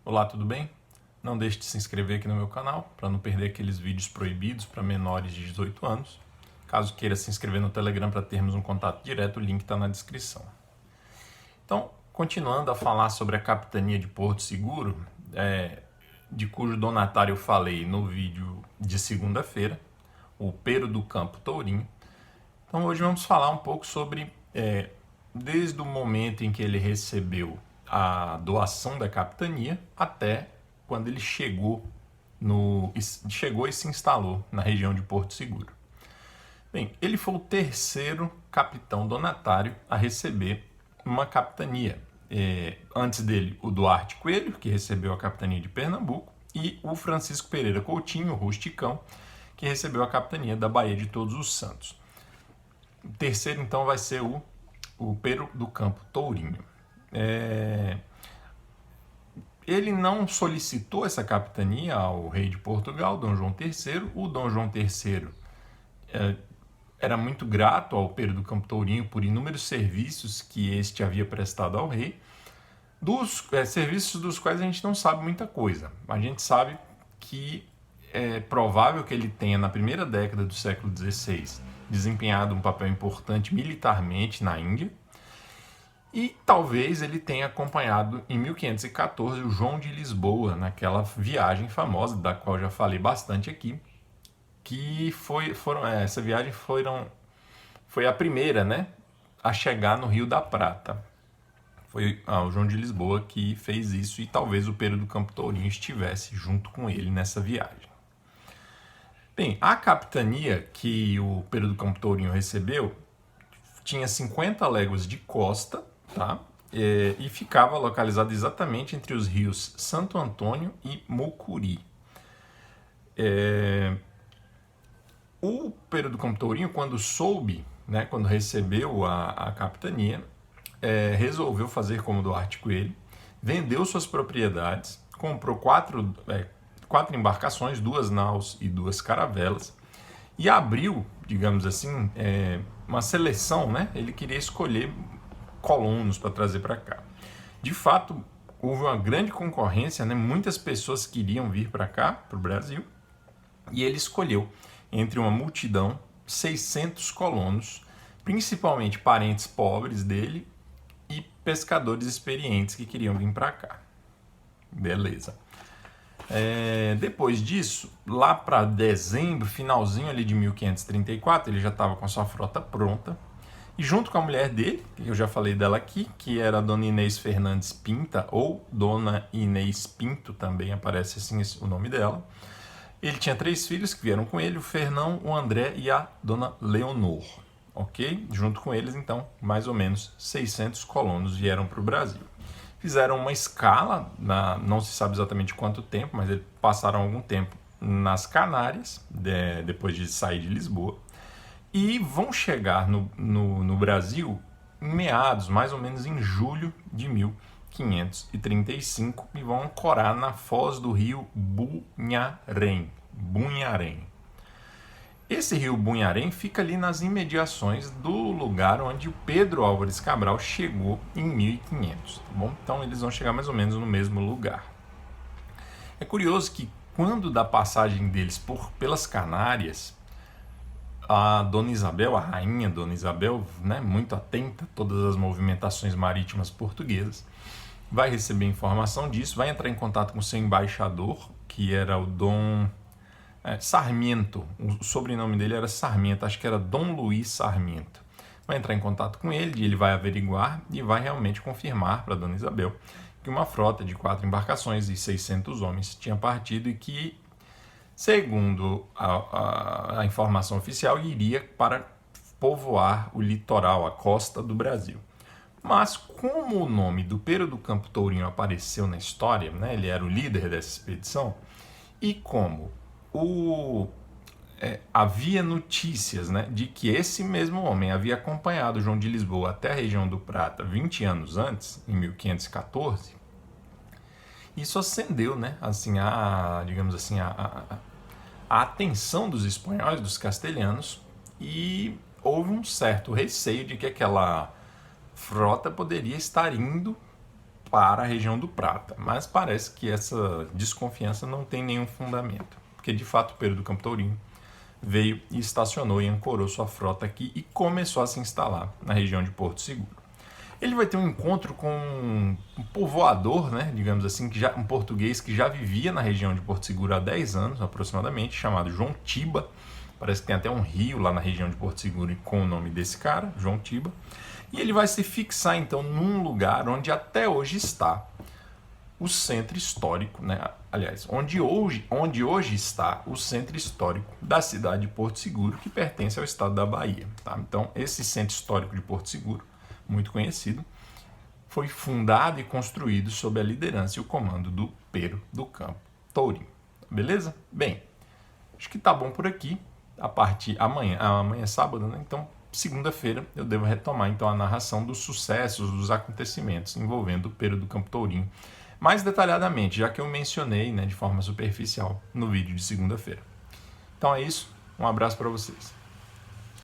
Olá, tudo bem? Não deixe de se inscrever aqui no meu canal para não perder aqueles vídeos proibidos para menores de 18 anos. Caso queira se inscrever no Telegram para termos um contato direto, o link está na descrição. Então, continuando a falar sobre a Capitania de Porto Seguro, de cujo donatário eu falei no vídeo de segunda-feira, o Pero do Campo Tourinho. Então hoje vamos falar um pouco sobre, desde o momento em que ele recebeu a doação da capitania até quando ele chegou e se instalou na região de Porto Seguro. Bem, ele foi o terceiro capitão donatário a receber uma capitania. Antes dele, o Duarte Coelho, que recebeu a capitania de Pernambuco, e o Francisco Pereira Coutinho, o Rusticão, que recebeu a capitania da Baía de Todos os Santos. O terceiro, então, vai ser o Pero do Campo Tourinho. Ele não solicitou essa capitania ao rei de Portugal, Dom João III. O Dom João III era muito grato ao Pero do Campo Tourinho por inúmeros serviços que este havia prestado ao rei, serviços dos quais a gente não sabe muita coisa. A gente sabe que é provável que ele tenha, na primeira década do século XVI, desempenhado um papel importante militarmente na Índia, e talvez ele tenha acompanhado em 1514 o João de Lisboa, naquela viagem famosa, da qual eu já falei bastante aqui, que essa viagem foi a primeira, né, a chegar no Rio da Prata. Foi o João de Lisboa que fez isso, e talvez o Pero do Campo Tourinho estivesse junto com ele nessa viagem. Bem, a capitania que o Pero do Campo Tourinho recebeu tinha 50 léguas de costa, tá? E ficava localizada exatamente entre os rios Santo Antônio e Mucuri. O Pero do Campo Tourinho, quando soube, né, quando recebeu a capitania, resolveu fazer como Duarte Coelho, vendeu suas propriedades, comprou quatro embarcações, 2 naus e 2 caravelas, e abriu, digamos assim, uma seleção, né? Ele queria escolher colonos para trazer para cá. De fato, houve uma grande concorrência, né? Muitas pessoas queriam vir para cá, para o Brasil, e ele escolheu, entre uma multidão, 600 colonos, principalmente parentes pobres dele e pescadores experientes que queriam vir para cá. Beleza. Depois disso, lá para dezembro, finalzinho ali de 1534, ele já estava com a sua frota pronta, e junto com a mulher dele, que eu já falei dela aqui, que era a Dona Inês Fernandes Pinta, ou Dona Inês Pinto, também aparece assim o nome dela. Ele tinha 3 filhos que vieram com ele, o Fernão, o André e a Dona Leonor, ok? Junto com eles, então, mais ou menos 600 colonos vieram para o Brasil. Fizeram uma escala, não se sabe exatamente quanto tempo, mas eles passaram algum tempo nas Canárias, depois de sair de Lisboa, e vão chegar no Brasil em meados, mais ou menos em julho de 1535, e vão ancorar na foz do rio Bunharém. Esse rio Bunharém fica ali nas imediações do lugar onde o Pedro Álvares Cabral chegou em 1500, tá bom? Então eles vão chegar mais ou menos no mesmo lugar. É curioso que quando da passagem deles pelas Canárias, a Dona Isabel, a rainha Dona Isabel, né, muito atenta a todas as movimentações marítimas portuguesas, vai receber informação disso, vai entrar em contato com seu embaixador, que era o Dom Sarmiento, o sobrenome dele era Sarmiento, acho que era Dom Luiz Sarmiento. Vai entrar em contato com ele, ele vai averiguar e vai realmente confirmar para Dona Isabel que uma frota de 4 embarcações e 600 homens tinha partido, e que, segundo a informação oficial, iria para povoar o litoral, a costa do Brasil. Mas como o nome do Pero do Campo Tourinho apareceu na história, né, ele era o líder dessa expedição, e como havia notícias, né, de que esse mesmo homem havia acompanhado João de Lisboa até a região do Prata 20 anos antes, em 1514, isso acendeu, né, assim, digamos assim, a atenção dos espanhóis, dos castelhanos, e houve um certo receio de que aquela frota poderia estar indo para a região do Prata, mas parece que essa desconfiança não tem nenhum fundamento, porque de fato o Pero do Campo Tourinho veio e estacionou e ancorou sua frota aqui e começou a se instalar na região de Porto Seguro. Ele vai ter um encontro com um povoador, né, digamos assim, um português que já vivia na região de Porto Seguro há 10 anos aproximadamente, chamado João Tiba. Parece que tem até um rio lá na região de Porto Seguro com o nome desse cara, João Tiba. E ele vai se fixar então num lugar onde até hoje está o centro histórico, né? Aliás, onde hoje está o centro histórico da cidade de Porto Seguro, que pertence ao estado da Bahia. Tá? Então, esse centro histórico de Porto Seguro, muito conhecido, foi fundado e construído sob a liderança e o comando do Pero do Campo Tourinho. Beleza? Bem, acho que tá bom por aqui. A partir amanhã é sábado, né? Então, segunda-feira eu devo retomar então a narração dos sucessos, dos acontecimentos envolvendo o Pero do Campo Tourinho, mais detalhadamente, já que eu mencionei, né, de forma superficial no vídeo de segunda-feira. Então é isso, um abraço para vocês.